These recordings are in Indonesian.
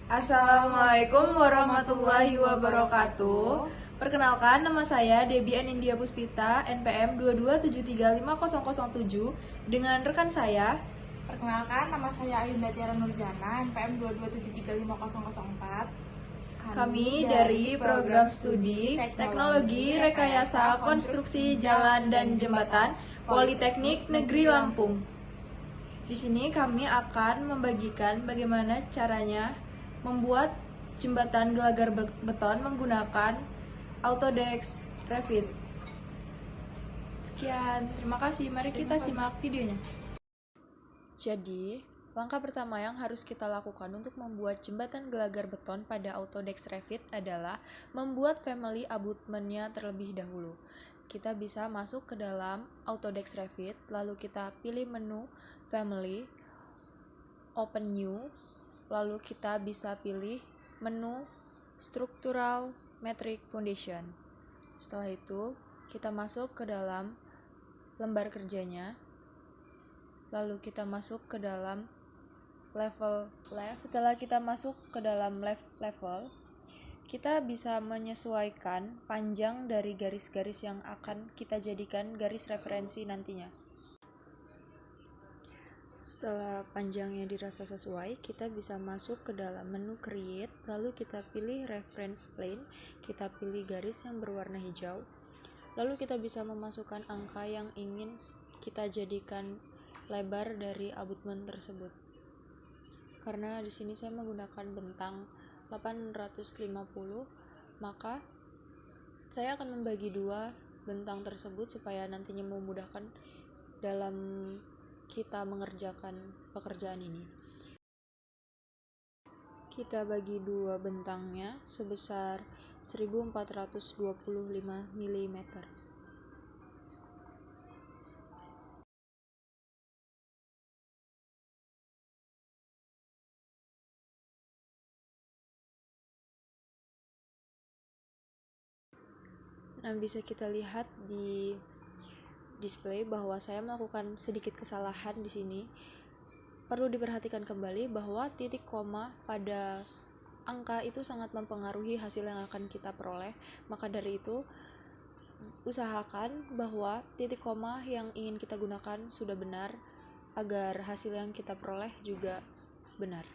Assalamualaikum warahmatullahi wabarakatuh. Perkenalkan, nama saya Debbie Anindia Puspita, NPM 227350007 dengan rekan saya. Perkenalkan, nama saya Ayunda Tiara Nurjana, NPM 227350004. Kami dari Program Studi Teknologi Rekayasa Konstruksi Jalan dan Jembatan Politeknik Negeri Lampung. Di sini kami akan membagikan bagaimana caranya membuat jembatan gelagar beton menggunakan Autodesk Revit. Sekian, terima kasih. Mari kita simak videonya. Jadi, langkah pertama yang harus kita lakukan untuk membuat jembatan gelagar beton pada Autodesk Revit adalah membuat family abutmentnya terlebih dahulu. Kita bisa masuk ke dalam Autodesk Revit, lalu kita pilih menu Family, Open New, lalu kita bisa pilih menu Structural Metric Foundation. Setelah itu, kita masuk ke dalam lembar kerjanya, lalu kita masuk ke dalam level. Setelah kita masuk ke dalam level, kita bisa menyesuaikan panjang dari garis-garis yang akan kita jadikan garis referensi nantinya. Setelah panjangnya dirasa sesuai, kita bisa masuk ke dalam menu Create, lalu kita pilih Reference Plane, kita pilih garis yang berwarna hijau, lalu kita bisa memasukkan angka yang ingin kita jadikan lebar dari abutment tersebut. Karena di sini saya menggunakan bentang 850, maka saya akan membagi dua bentang tersebut supaya nantinya memudahkan dalam kita mengerjakan pekerjaan ini. Kita bagi dua bentangnya sebesar 1425 mm. Nah, bisa kita lihat di display bahwa saya melakukan sedikit kesalahan di sini. Perlu diperhatikan kembali bahwa titik koma pada angka itu sangat mempengaruhi hasil yang akan kita peroleh. Maka dari itu, usahakan bahwa titik koma yang ingin kita gunakan sudah benar agar hasil yang kita peroleh juga benar.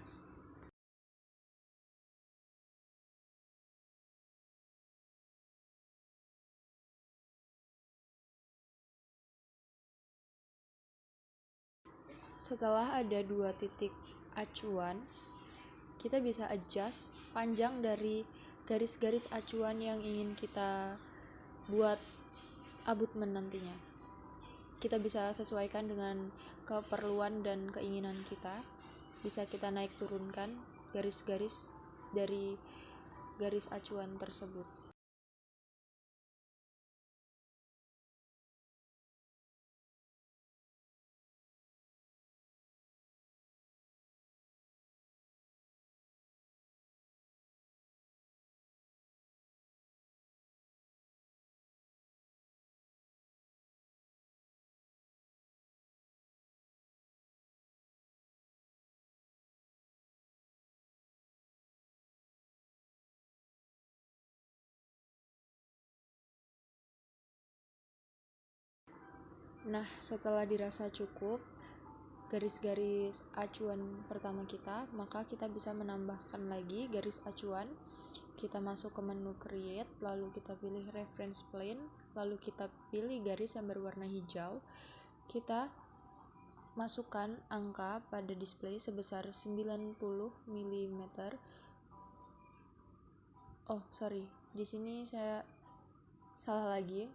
Setelah ada dua titik acuan, kita bisa adjust panjang dari garis-garis acuan yang ingin kita buat abutment nantinya. Kita bisa sesuaikan dengan keperluan dan keinginan kita. Bisa kita naik turunkan garis-garis dari garis acuan tersebut. Nah, setelah dirasa cukup garis-garis acuan pertama kita, maka kita bisa menambahkan lagi garis acuan. Kita masuk ke menu Create, lalu kita pilih Reference Plane, lalu kita pilih garis yang berwarna hijau. Kita masukkan angka pada display sebesar 90 mm. Di sini saya salah lagi.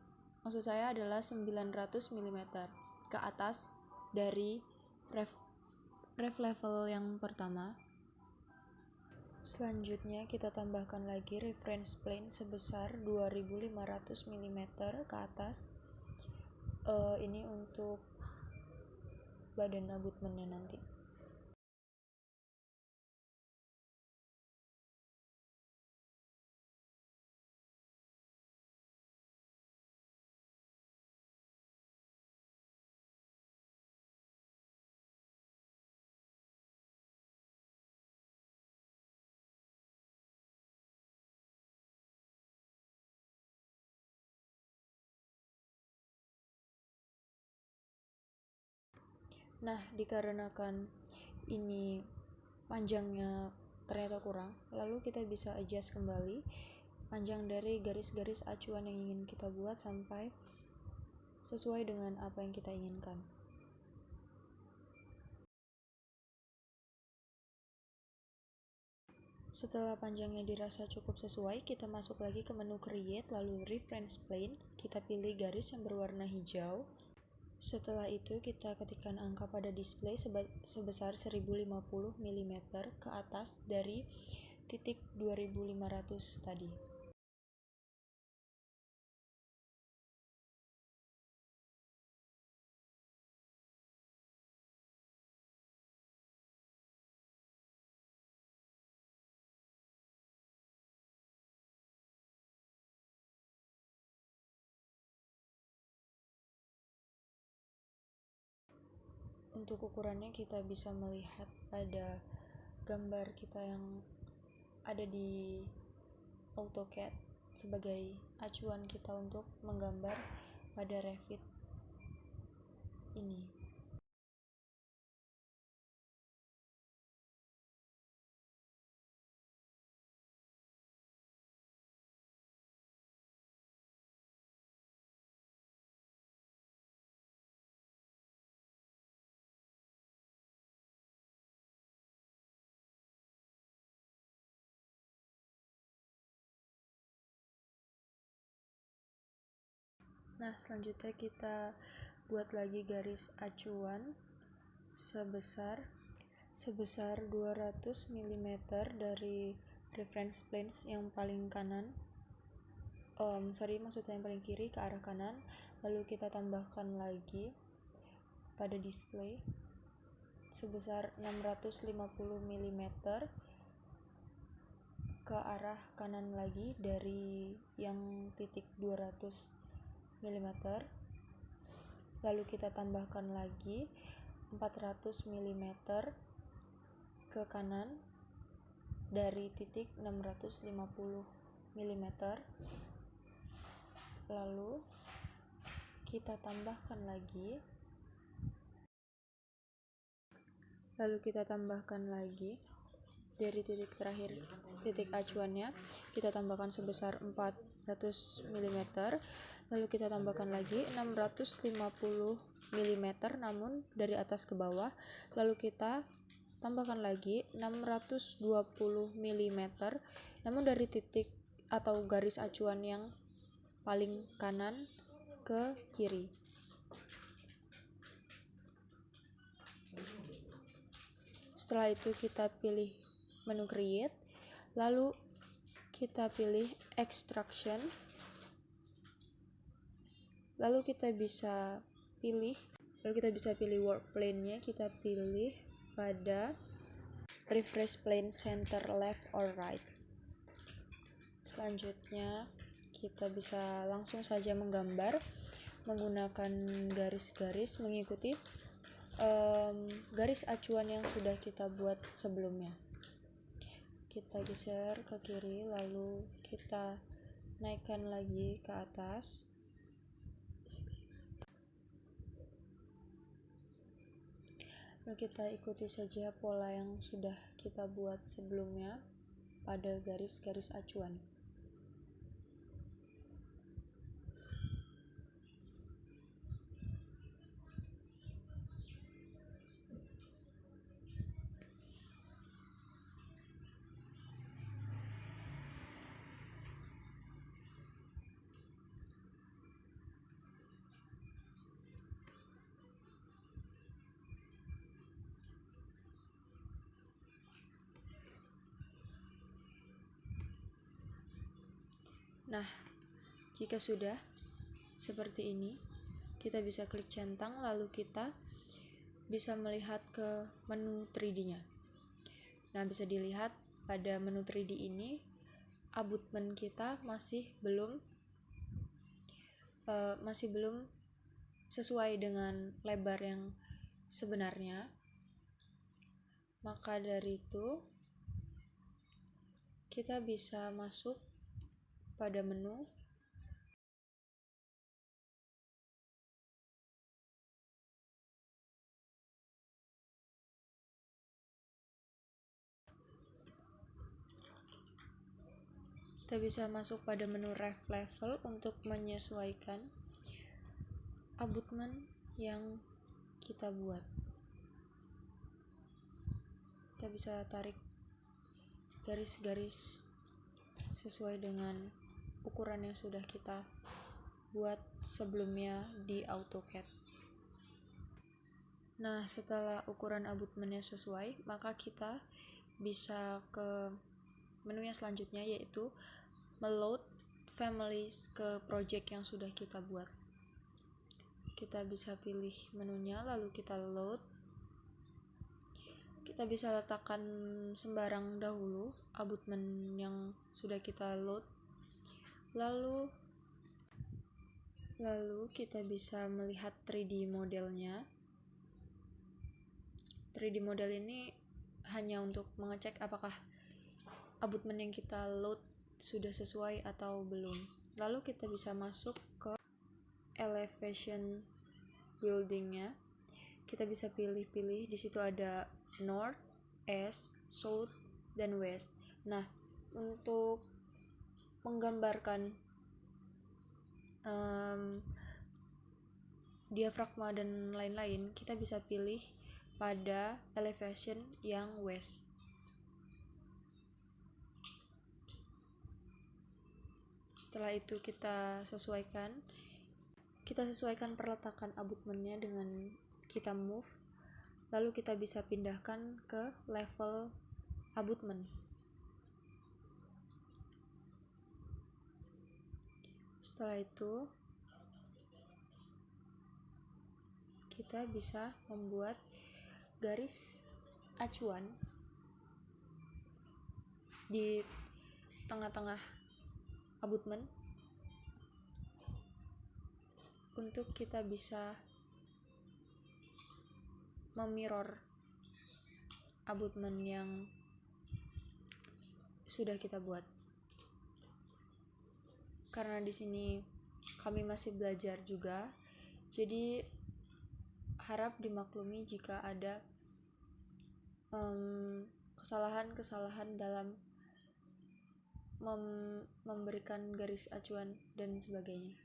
Maksud saya adalah 900 mm ke atas dari ref level yang pertama. Selanjutnya kita tambahkan lagi reference plane sebesar 2500 mm ke atas. Ini untuk badan abutmentnya nanti. Nah, dikarenakan ini panjangnya ternyata kurang, lalu kita bisa adjust kembali panjang dari garis-garis acuan yang ingin kita buat sampai sesuai dengan apa yang kita inginkan. Setelah panjangnya dirasa cukup sesuai, kita masuk lagi ke menu Create, lalu Reference Plane. Kita pilih garis yang berwarna hijau. Setelah itu, kita ketikkan angka pada display sebesar 1050 mm ke atas dari titik 2500 tadi. Untuk ukurannya kita bisa melihat pada gambar kita yang ada di AutoCAD sebagai acuan kita untuk menggambar pada Revit ini. Nah, selanjutnya kita buat lagi garis acuan sebesar 200 mm dari reference planes yang paling kanan. Maksudnya yang paling kiri ke arah kanan. Lalu kita tambahkan lagi pada display sebesar 650 mm ke arah kanan lagi dari yang titik 200 mm. Lalu kita tambahkan lagi 400 mm ke kanan dari titik 650 mm. Lalu kita tambahkan lagi dari titik terakhir, titik acuannya kita tambahkan sebesar 400 mm. Lalu kita tambahkan lagi 650 mm namun dari atas ke bawah. Lalu kita tambahkan lagi 620 mm namun dari titik atau garis acuan yang paling kanan ke kiri. Setelah itu kita pilih menu Create, lalu kita pilih Extraction, lalu kita bisa pilih work plane-nya, kita pilih pada refresh plane center left or right. Selanjutnya kita bisa langsung saja menggambar menggunakan garis-garis mengikuti garis acuan yang sudah kita buat sebelumnya. Kita geser ke kiri, lalu kita naikkan lagi ke atas. Lalu kita ikuti saja pola yang sudah kita buat sebelumnya pada garis-garis acuan. Nah, jika sudah seperti ini, kita bisa klik centang, lalu kita bisa melihat ke menu 3D-nya. Nah, bisa dilihat pada menu 3D ini abutment kita masih belum sesuai dengan lebar yang sebenarnya. Maka dari itu kita bisa masuk pada menu Kita bisa masuk pada menu ref level untuk menyesuaikan abutment yang kita buat. Kita bisa tarik garis-garis sesuai dengan ukuran yang sudah kita buat sebelumnya di AutoCAD. Nah, setelah ukuran abutmentnya sesuai, maka kita bisa ke menu yang selanjutnya, yaitu meload families ke project yang sudah kita buat. Kita bisa pilih menunya, lalu kita load. Kita bisa letakkan sembarang dahulu abutment yang sudah kita load. Lalu kita bisa melihat 3D modelnya. 3D model ini hanya untuk mengecek apakah abutment yang kita load sudah sesuai atau belum. Lalu kita bisa masuk ke elevation buildingnya. Kita bisa pilih-pilih, di situ ada north, east, south, dan west. Nah, untuk menggambarkan diafragma dan lain-lain, kita bisa pilih pada elevation yang west. Setelah itu kita sesuaikan perletakan abutmentnya dengan kita move, lalu kita bisa pindahkan ke level abutment. Setelah itu kita bisa membuat garis acuan di tengah-tengah abutment untuk kita bisa memirror abutment yang sudah kita buat. Karena di sini kami masih belajar juga, jadi harap dimaklumi jika ada kesalahan-kesalahan dalam memberikan garis acuan dan sebagainya.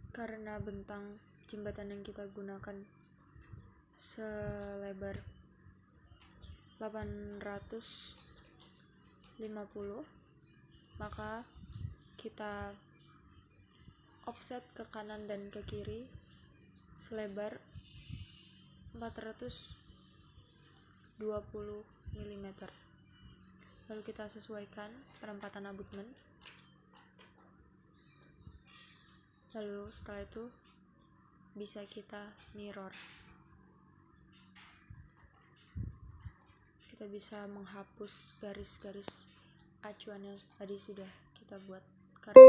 Karena bentang jembatan yang kita gunakan selebar 850, maka kita offset ke kanan dan ke kiri selebar 420 mm. Lalu kita sesuaikan penempatan abutment. Lalu setelah itu bisa kita mirror. Kita bisa menghapus garis-garis acuan yang tadi sudah kita buat, karena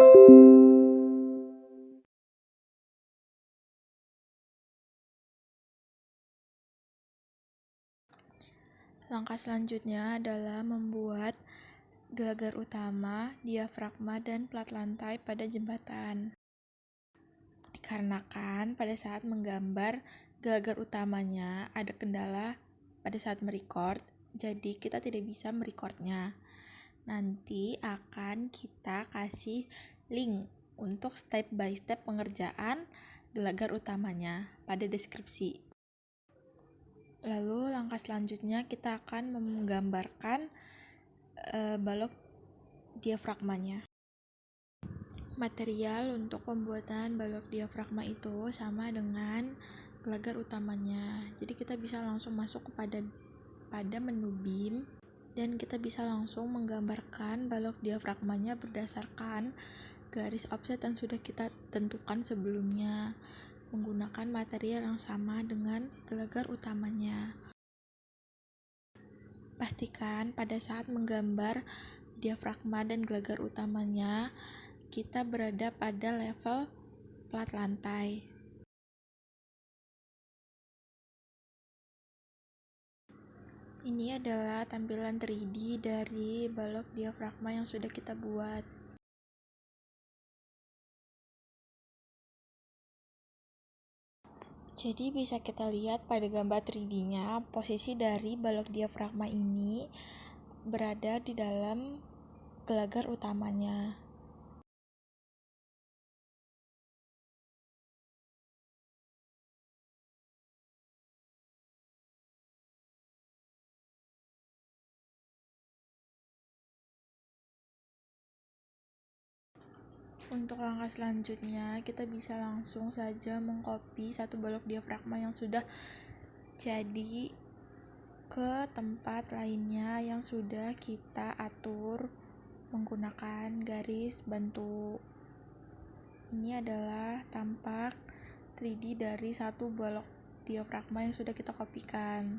langkah selanjutnya adalah membuat gelagar utama, diafragma, dan plat lantai pada jembatan. Dikarenakan pada saat menggambar gelagar utamanya ada kendala pada saat merecord, jadi kita tidak bisa merecordnya. Nanti akan kita kasih link untuk step by step pengerjaan gelagar utamanya pada deskripsi. Lalu langkah selanjutnya kita akan menggambarkan balok diafragmanya. Material untuk pembuatan balok diafragma itu sama dengan gelagar utamanya. Jadi kita bisa langsung masuk kepada pada menu BIM dan kita bisa langsung menggambarkan balok diafragmanya berdasarkan garis offset yang sudah kita tentukan sebelumnya menggunakan material yang sama dengan gelagar utamanya. Pastikan pada saat menggambar diafragma dan gelagar utamanya kita berada pada level plat lantai. Ini adalah tampilan 3D dari balok diafragma yang sudah kita buat. Jadi bisa kita lihat pada gambar 3D-nya, posisi dari balok diafragma ini berada di dalam gelagar utamanya. Untuk langkah selanjutnya, kita bisa langsung saja mengcopy satu balok diafragma yang sudah jadi ke tempat lainnya yang sudah kita atur menggunakan garis bantu. Ini adalah tampak 3D dari satu balok diafragma yang sudah kita kopikan.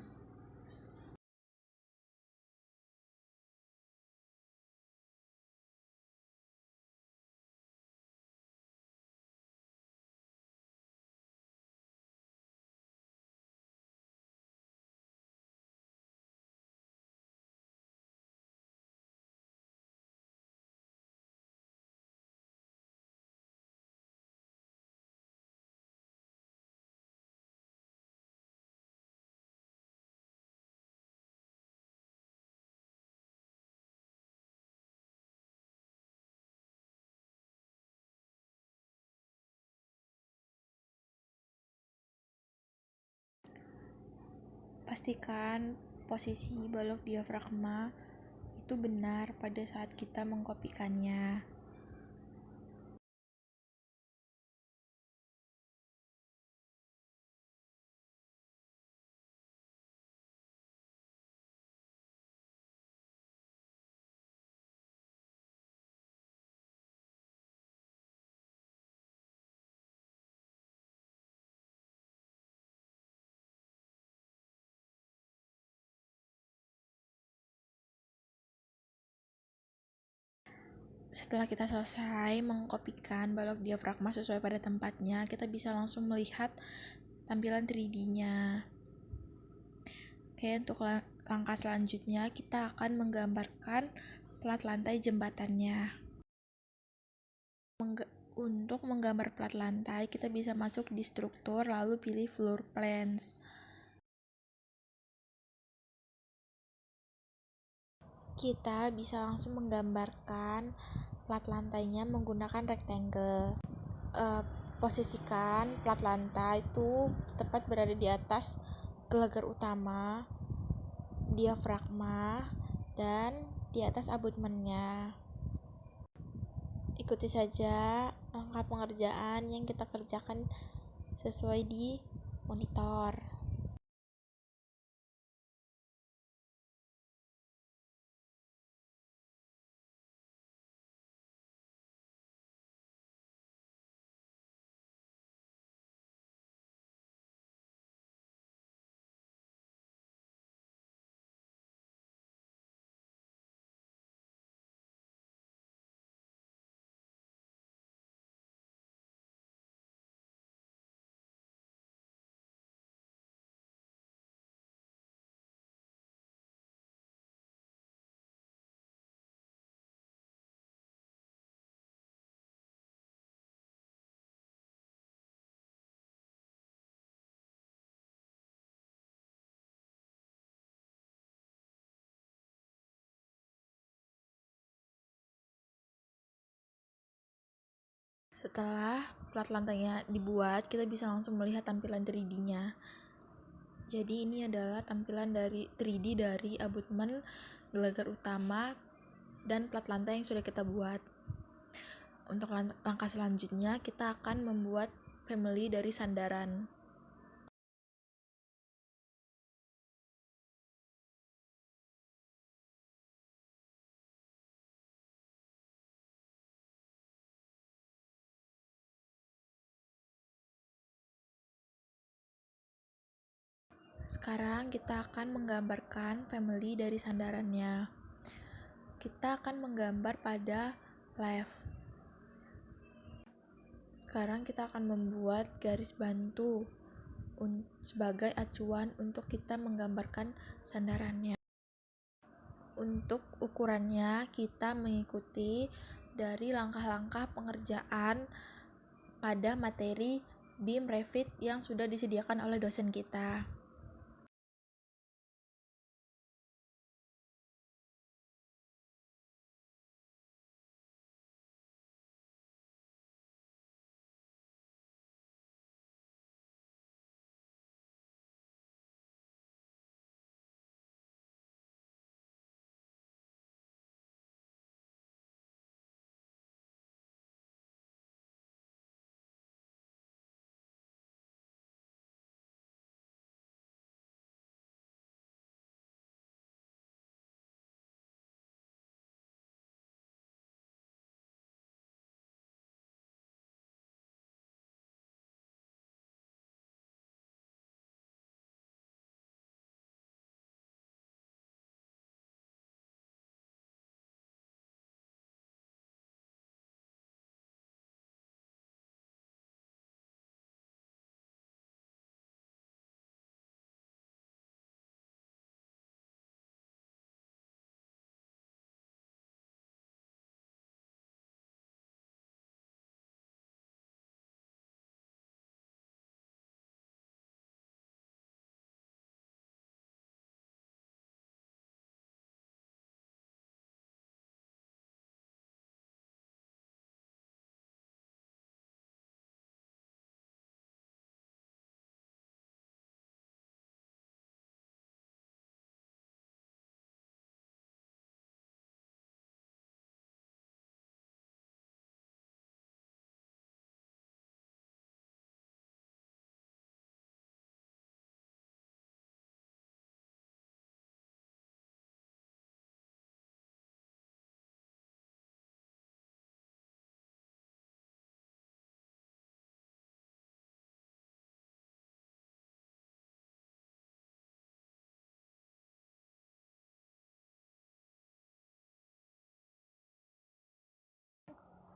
Pastikan posisi balok diafragma itu benar pada saat kita mengkopikannya. Setelah kita selesai mengkopikan balok diafragma sesuai pada tempatnya, kita bisa langsung melihat tampilan 3D-nya. Oke, untuk langkah selanjutnya kita akan menggambarkan plat lantai jembatannya. Untuk menggambar plat lantai, kita bisa masuk di struktur lalu pilih floor plans. Kita bisa langsung menggambarkan plat lantainya menggunakan rectangle. Posisikan plat lantai itu tepat berada di atas gelagar utama, diafragma, dan di atas abutmennya. Ikuti saja langkah pengerjaan yang kita kerjakan sesuai di monitor. Setelah plat lantainya dibuat, kita bisa langsung melihat tampilan 3D-nya. Jadi ini adalah tampilan dari 3D dari abutmen, gelagar utama, dan plat lantai yang sudah kita buat. Untuk langkah selanjutnya, kita akan membuat family dari sandaran. Sekarang kita akan menggambarkan family dari sandarannya. Kita akan menggambar pada left. Sekarang kita akan membuat garis bantu sebagai acuan untuk kita menggambarkan sandarannya. Untuk ukurannya, kita mengikuti dari langkah-langkah pengerjaan pada materi BIM Revit yang sudah disediakan oleh dosen kita.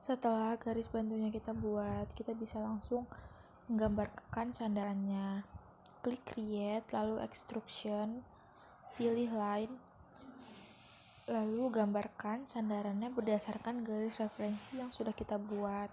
Setelah garis bantunya kita buat, kita bisa langsung menggambarkan sandarannya. Klik create, lalu extrusion, pilih line, lalu gambarkan sandarannya berdasarkan garis referensi yang sudah kita buat.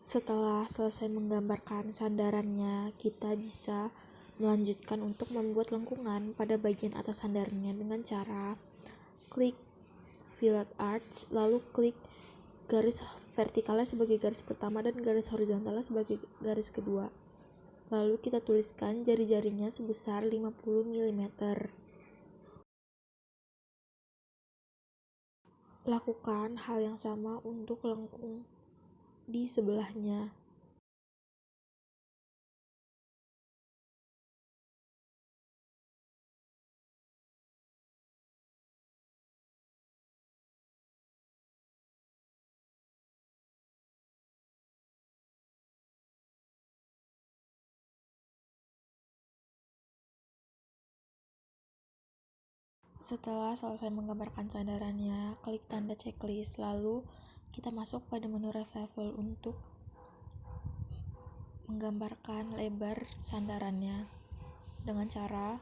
Setelah selesai menggambarkan sandarannya, kita bisa melanjutkan untuk membuat lengkungan pada bagian atas sandarannya dengan cara klik fillet arch, lalu klik garis vertikalnya sebagai garis pertama dan garis horizontalnya sebagai garis kedua. Lalu kita tuliskan jari-jarinya sebesar 50 mm. Lakukan hal yang sama untuk lengkung di sebelahnya. Setelah selesai menggambarkan sandarannya, klik tanda checklist, lalu kita masuk pada menu revival untuk menggambarkan lebar sandarannya dengan cara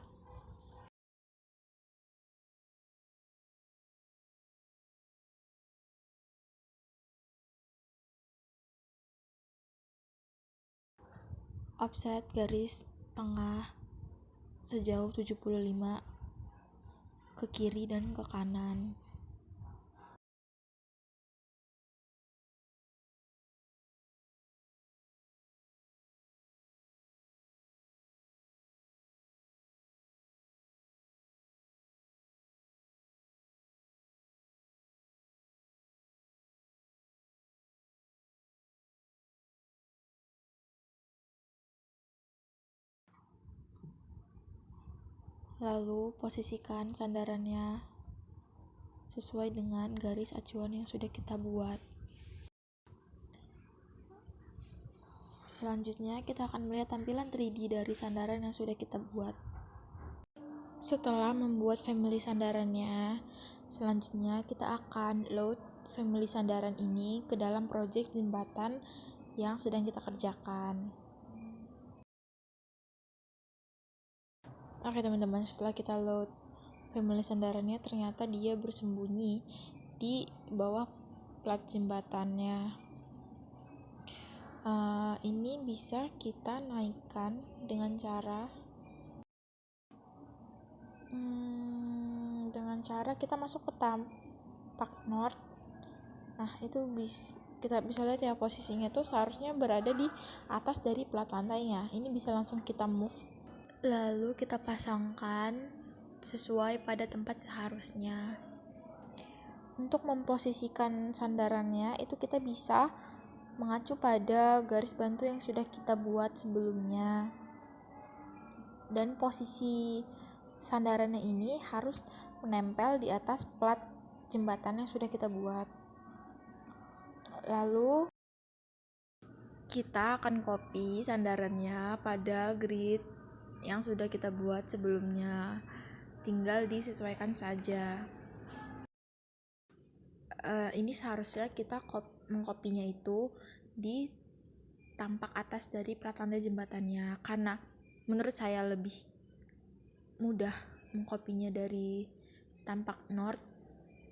offset garis tengah sejauh 75 ke kiri dan ke kanan. Lalu posisikan sandarannya sesuai dengan garis acuan yang sudah kita buat. Selanjutnya kita akan melihat tampilan 3D dari sandaran yang sudah kita buat. Setelah membuat family sandarannya, selanjutnya kita akan load family sandaran ini ke dalam project jembatan yang sedang kita kerjakan. Oke teman-teman, setelah kita load family sandarannya, ternyata dia bersembunyi di bawah plat jembatannya. Ini bisa kita naikkan dengan cara kita masuk ke tampak north. Nah, itu kita bisa lihat ya, posisinya tuh seharusnya berada di atas dari plat lantainya. Ini bisa langsung kita move, lalu kita pasangkan sesuai pada tempat seharusnya. Untuk memposisikan sandarannya itu kita bisa mengacu pada garis bantu yang sudah kita buat sebelumnya. Dan posisi sandarannya ini harus menempel di atas plat jembatan yang sudah kita buat. Lalu kita akan copy sandarannya pada grid yang sudah kita buat sebelumnya. Tinggal disesuaikan saja. Ini seharusnya kita mengkopinya itu di tampak atas dari plat lantai jembatannya, karena menurut saya lebih mudah mengkopinya dari tampak north,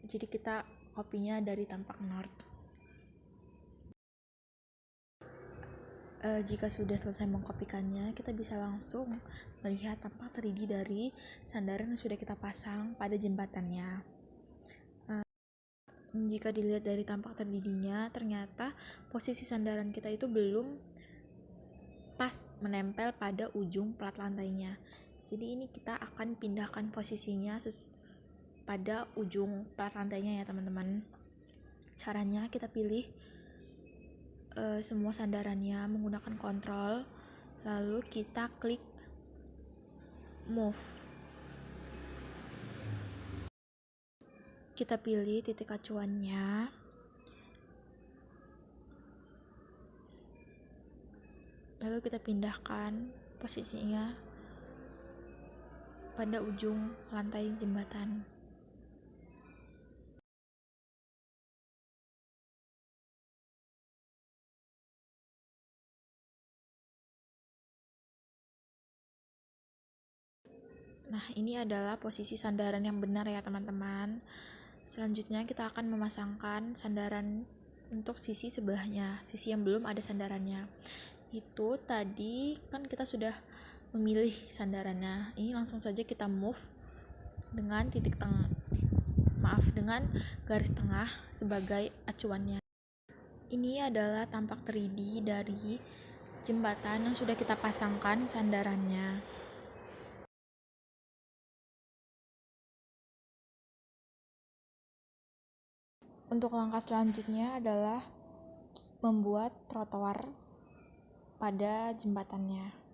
jadi kita kopinya dari tampak north. Jika sudah selesai mengkopikannya, kita bisa langsung melihat tampak 3D dari sandaran yang sudah kita pasang pada jembatannya. Jika dilihat dari tampak 3D-nya, ternyata posisi sandaran kita itu belum pas menempel pada ujung plat lantainya. Jadi ini kita akan pindahkan posisinya pada ujung plat lantainya ya teman-teman. Caranya kita pilih semua sandarannya menggunakan kontrol, lalu kita klik move. Kita pilih titik acuannya, lalu kita pindahkan posisinya pada ujung lantai jembatan. Nah, ini adalah posisi sandaran yang benar ya teman-teman. Selanjutnya kita akan memasangkan sandaran untuk sisi sebelahnya, sisi yang belum ada sandarannya. Itu tadi kan kita sudah memilih sandarannya. Ini langsung saja kita move dengan titik tengah, dengan garis tengah sebagai acuannya. Ini adalah tampak 3D dari jembatan yang sudah kita pasangkan sandarannya. Untuk langkah selanjutnya adalah membuat trotoar pada jembatannya.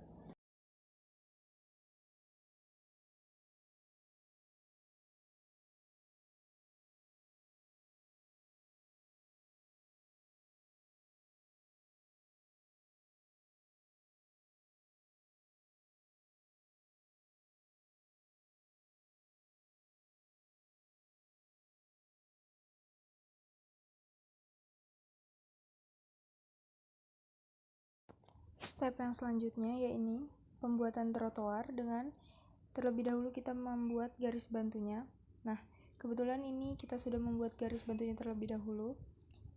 Step yang selanjutnya yaitu pembuatan trotoar dengan terlebih dahulu kita membuat garis bantunya. Nah, kebetulan ini kita sudah membuat garis bantunya terlebih dahulu.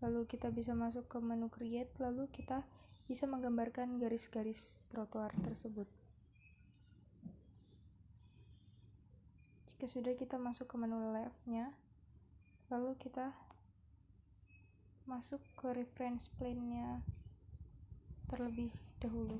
Lalu kita bisa masuk ke menu create, lalu kita bisa menggambarkan garis-garis trotoar tersebut. Jika sudah, kita masuk ke menu left-nya, lalu kita masuk ke reference plane-nya terlebih dahulu.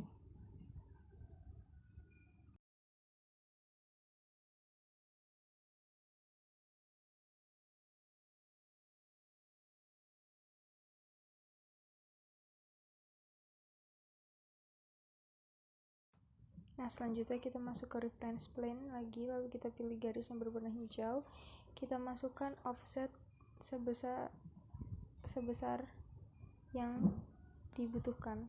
Nah, selanjutnya kita masuk ke reference plane lagi, lalu kita pilih garis yang berwarna hijau. Kita masukkan offset sebesar yang dibutuhkan.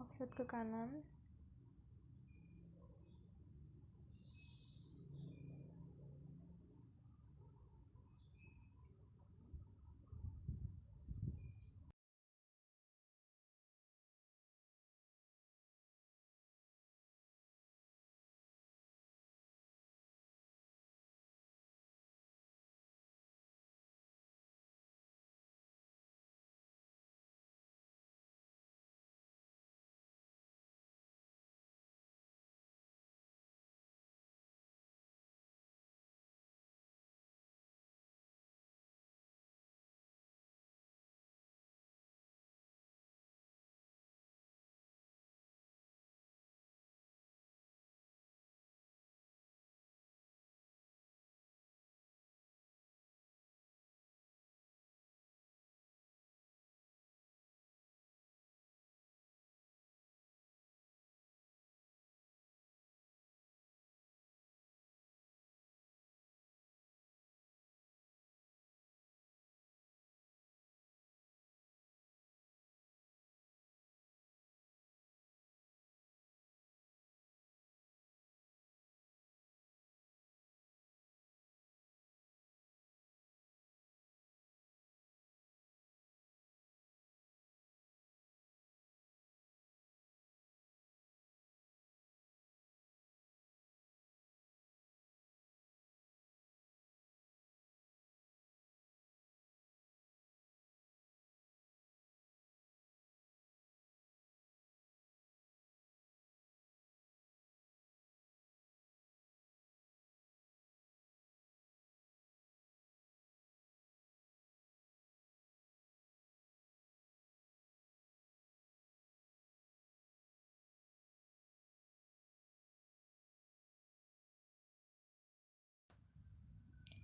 Offset ke kanan.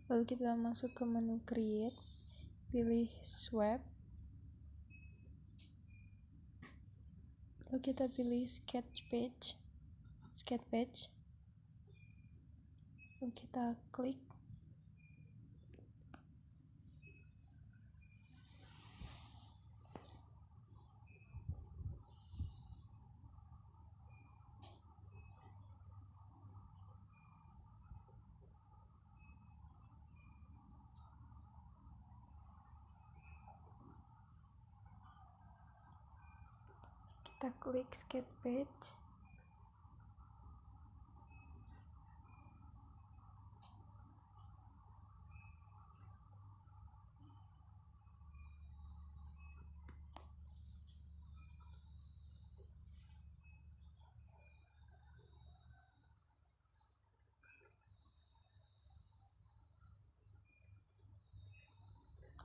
Lalu kita masuk ke menu create, pilih swipe, lalu kita pilih sketch page, lalu kita klik. Kita klik sketch page.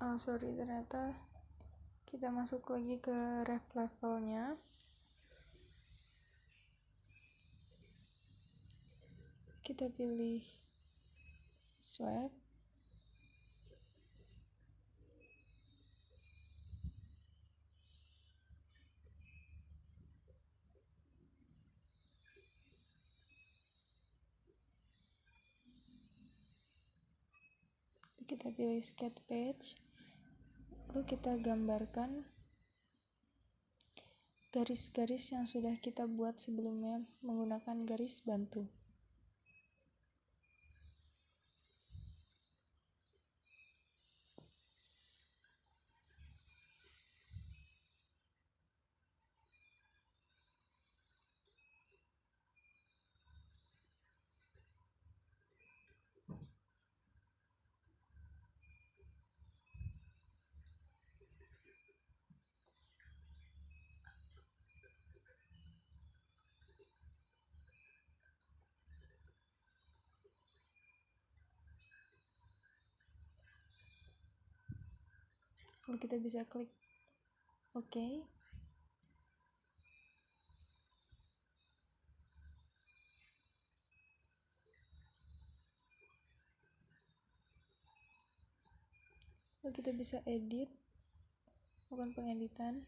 Ternyata kita masuk lagi ke ref levelnya. Kita pilih swipe. Kita pilih sketch page, lalu kita gambarkan garis-garis yang sudah kita buat sebelumnya menggunakan garis bantu. Lalu kita bisa klik OK. Lalu kita bisa edit, lakukan pengeditan.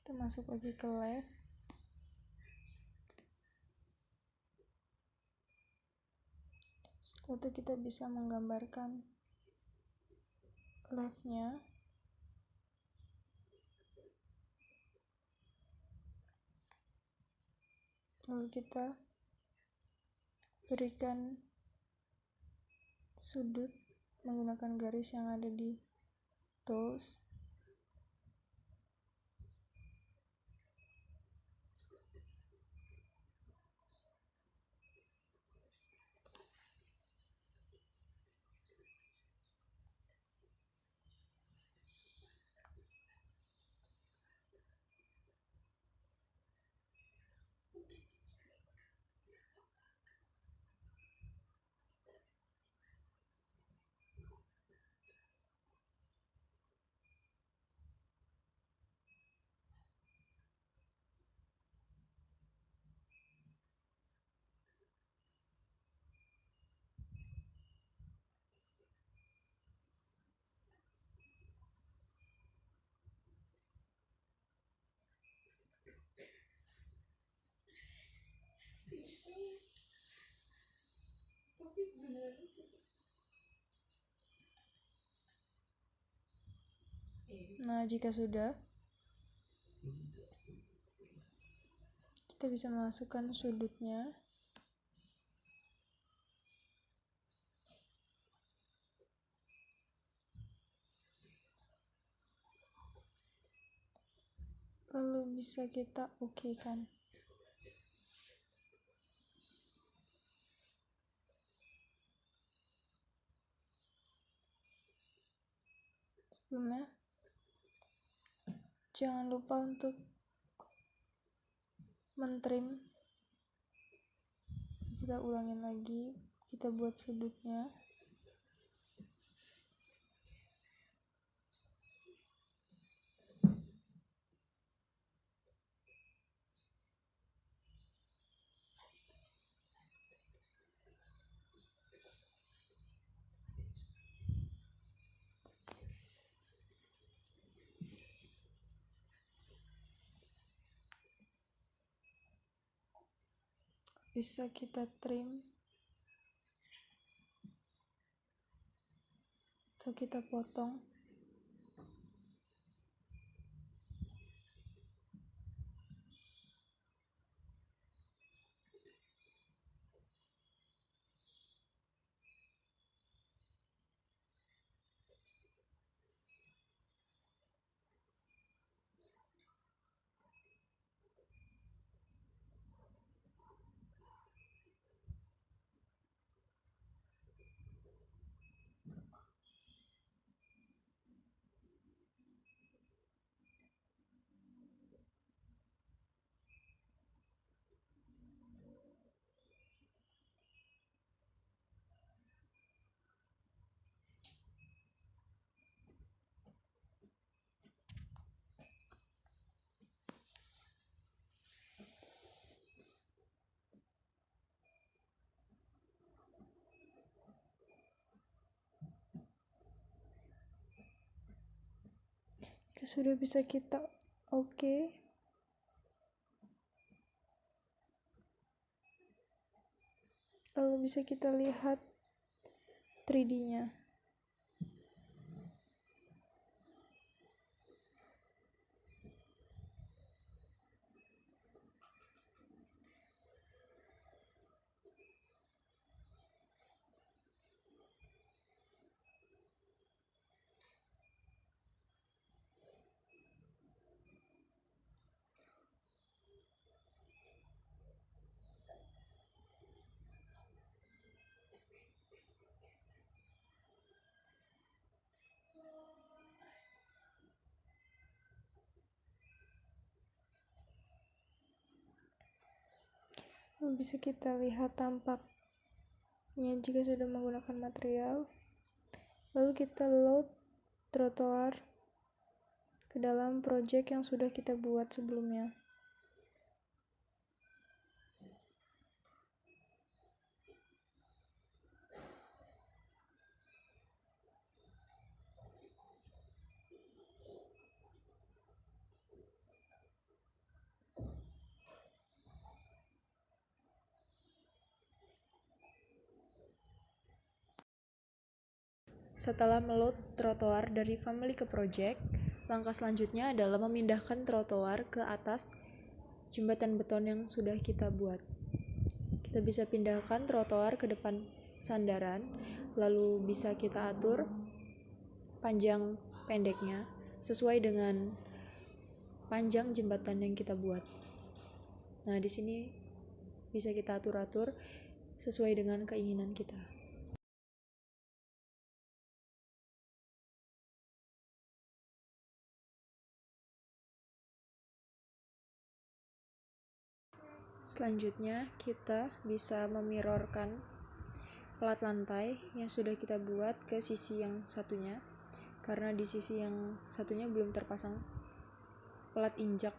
Kita masuk lagi ke left. Setelah itu kita bisa menggambarkan left-nya. Lalu kita berikan sudut menggunakan garis yang ada di tools. Nah, jika sudah, kita bisa masukkan sudutnya. Lalu bisa kita OK-kan. Sebelumnya, jangan lupa untuk mentrim. Kita ulangin lagi, kita buat sudutnya. Bisa kita trim atau kita potong. sudah bisa kita oke. Lalu bisa kita lihat 3D-nya. Lalu bisa kita lihat tampaknya jika sudah menggunakan material. Lalu kita load trotoar ke dalam project yang sudah kita buat sebelumnya. Setelah meload trotoar dari family ke project, langkah selanjutnya adalah memindahkan trotoar ke atas jembatan beton yang sudah kita buat. Kita bisa pindahkan trotoar ke depan sandaran, lalu bisa kita atur panjang pendeknya sesuai dengan panjang jembatan yang kita buat. Nah, di sini bisa kita atur-atur sesuai dengan keinginan kita. Selanjutnya, kita bisa memirrorkan plat lantai yang sudah kita buat ke sisi yang satunya, karena di sisi yang satunya belum terpasang plat injak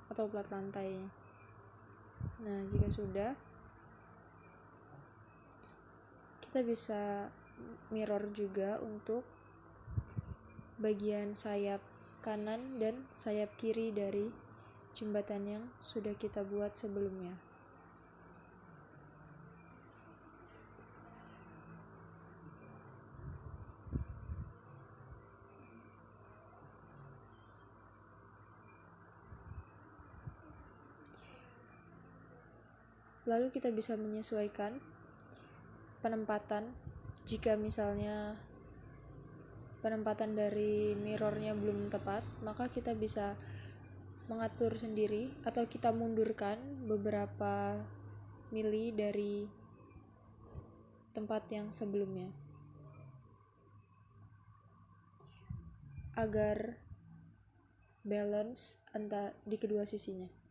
atau plat lantainya. Nah, jika sudah, kita bisa mirror juga untuk bagian sayap kanan dan sayap kiri dari jembatan yang sudah kita buat sebelumnya. Lalu kita bisa menyesuaikan penempatan. Jika misalnya penempatan dari mirrornya belum tepat, maka kita bisa mengatur sendiri atau kita mundurkan beberapa mili dari tempat yang sebelumnya agar balance di kedua sisinya.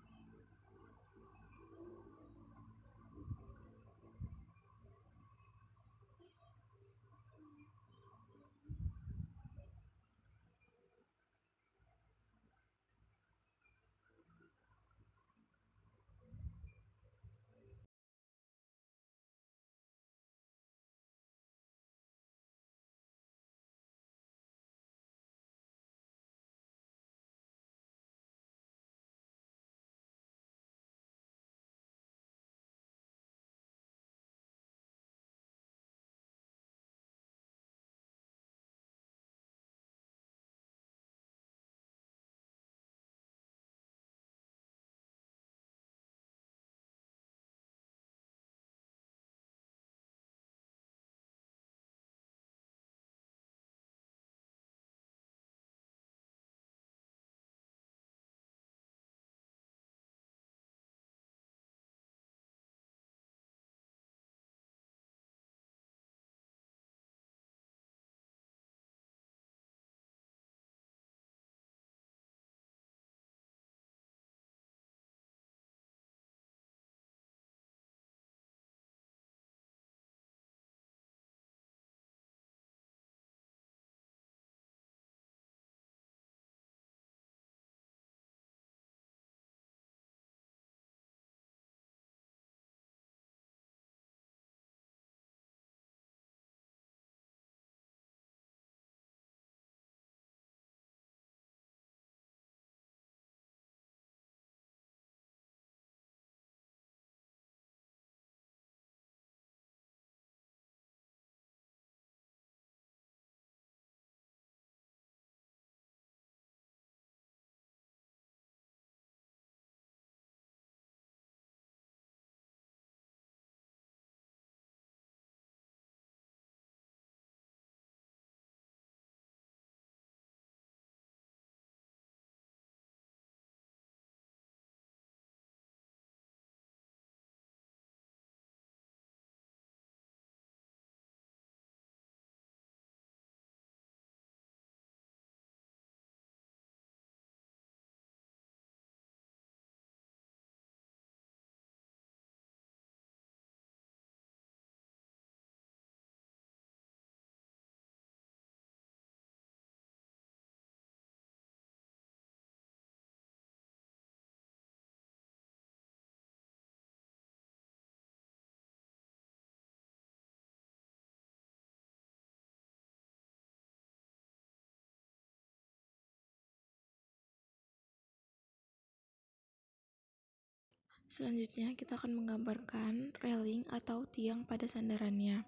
Selanjutnya kita akan menggambarkan railing atau tiang pada sandarannya.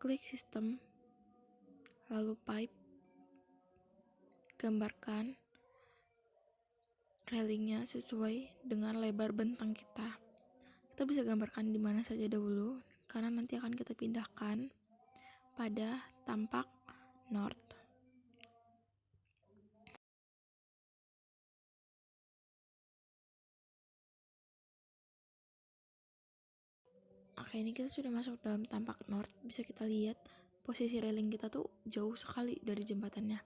Klik sistem, lalu pipe, gambarkan railingnya sesuai dengan lebar bentang kita. Kita bisa gambarkan di mana saja dahulu, karena nanti akan kita pindahkan pada tampak north. Oke, ini kita sudah masuk dalam tampak north. Bisa kita lihat posisi railing kita tuh jauh sekali dari jembatannya.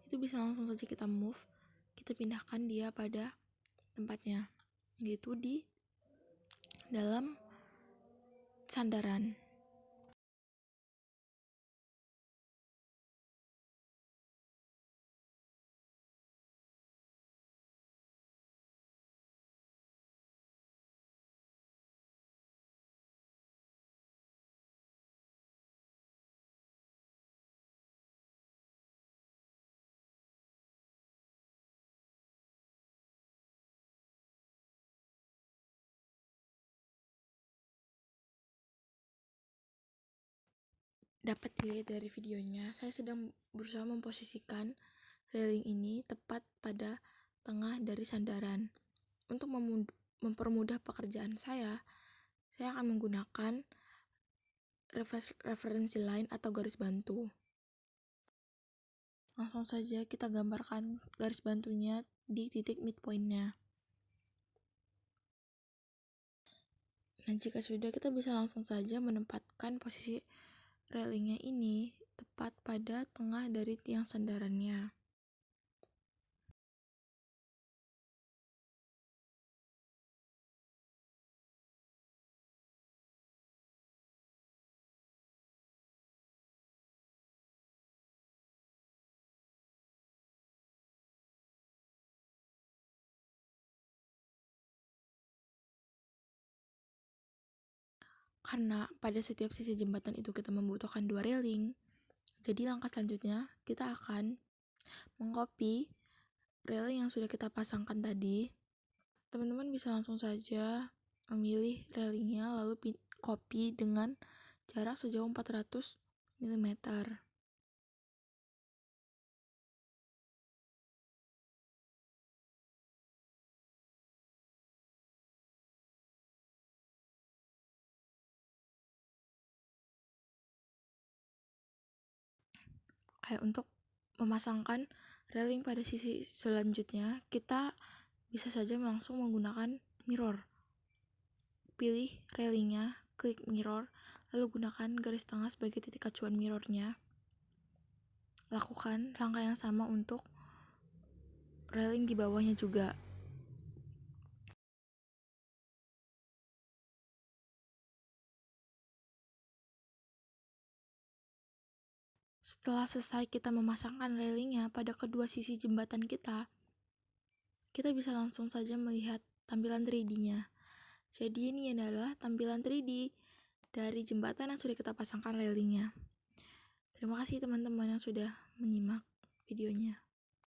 Itu bisa langsung saja kita move, kita pindahkan dia pada tempatnya, yaitu di dalam sandaran. Dapat dilihat dari videonya, saya sedang berusaha memposisikan railing ini tepat pada tengah dari sandaran. Untuk mempermudah pekerjaan saya akan menggunakan referensi line atau garis bantu. Langsung saja kita gambarkan garis bantunya di titik midpoint-nya. Nah, jika sudah, kita bisa langsung saja menempatkan posisi railingnya ini tepat pada tengah dari tiang sandarannya. Karena pada setiap sisi jembatan itu kita membutuhkan 2 railing, jadi langkah selanjutnya kita akan mengcopy railing yang sudah kita pasangkan tadi. Teman-teman bisa langsung saja memilih railingnya lalu copy dengan jarak sejauh 400 mm. Kayak untuk memasangkan railing pada sisi selanjutnya, kita bisa saja langsung menggunakan mirror. Pilih railingnya, klik mirror, lalu gunakan garis tengah sebagai titik acuan mirrornya. Lakukan langkah yang sama untuk railing di bawahnya juga. Setelah selesai kita memasangkan railingnya pada kedua sisi jembatan kita bisa langsung saja melihat tampilan 3D-nya. Jadi ini adalah tampilan 3D dari jembatan yang sudah kita pasangkan railingnya. Terima kasih teman-teman yang sudah menyimak videonya.